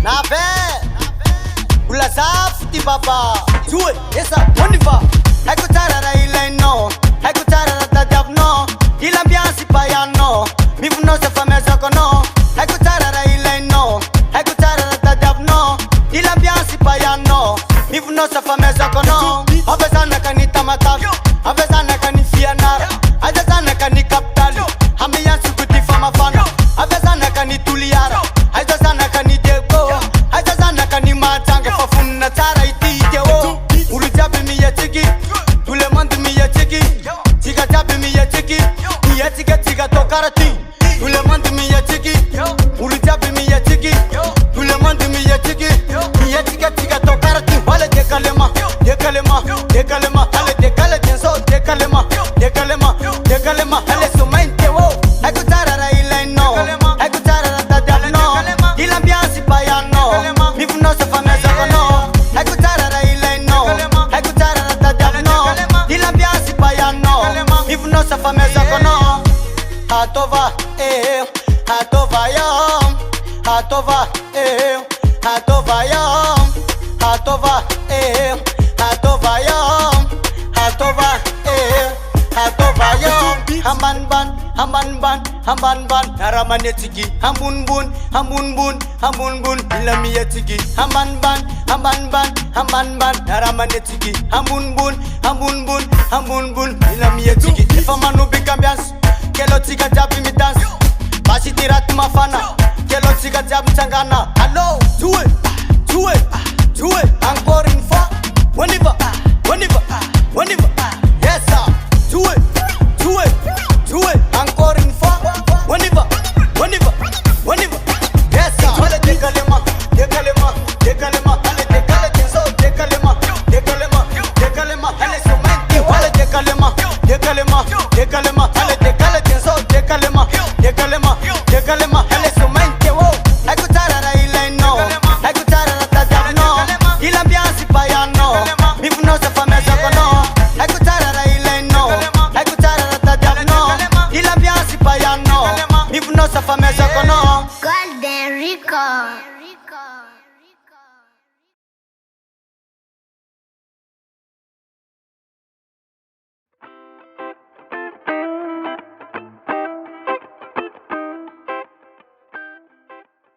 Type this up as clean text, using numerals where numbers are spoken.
Nabe Ula safti baba Tue Esa Woniva Eko tarara ila no Eko tarara tadab no Ila biansi payano Mifu no se fame soko no Eko tarara ila no Eko tarara tadab no Ila biansi payano Mifu no se fame soko no Abezana kanita mataf Abezana kanifia nara Abezana kanikaptali Hami yansu kuti fama fana Abezana kanituliara Abezana kanidego Abezana kanimatanga Fafuna tara itije wo Urujabi miye tiki Tule mandu miye tiki Tiga jabi miye tiki Miye tiki tiga tokarati Tule mandu miye tiki Urujabi miye tiki Tule mandu miye tiki Miye tiki tiga tokarati Wale dekalema Dekalema Dekalema Hale dekale tenso Dekalema Dekalema Dekalema Hale sumente wo Eko tarara ila no Eko tarara tadab no Ila biansi payano Mifu no se fameza kono Eko tarara ila no Eko tarara tadab no Ila biansi payano Mifu no se fameza kono Hatova Hatova yom Hatova Hatova yom Hatova Hatova yom Hatova Hatova yom Hamban ban Naramane tiki Hambun bun Ila miye tiki Hamban ban Naramane tiki Hambun bun Ila miye tiki Ifa manu bikambians Kelo tika jabi mi dance Basi tirat mafana Kelo tika jabi changana Hello Do it Encore une fois Whenever Yes sir Do it Encore une fois Whenever Yes sir Hale dekalema Hale dekale tenso Dekalema Hale sumente Hale dekalema Hale dekale tenso Dekalema Hale sumente wo Eko tarara ila no Eko tarara tadab no Ila biansi payano Mifu no se fameza kono Eko tarara ila no Eko tarara tadab no Ila biansi payano Mifu no se fameza kono Golden Rico.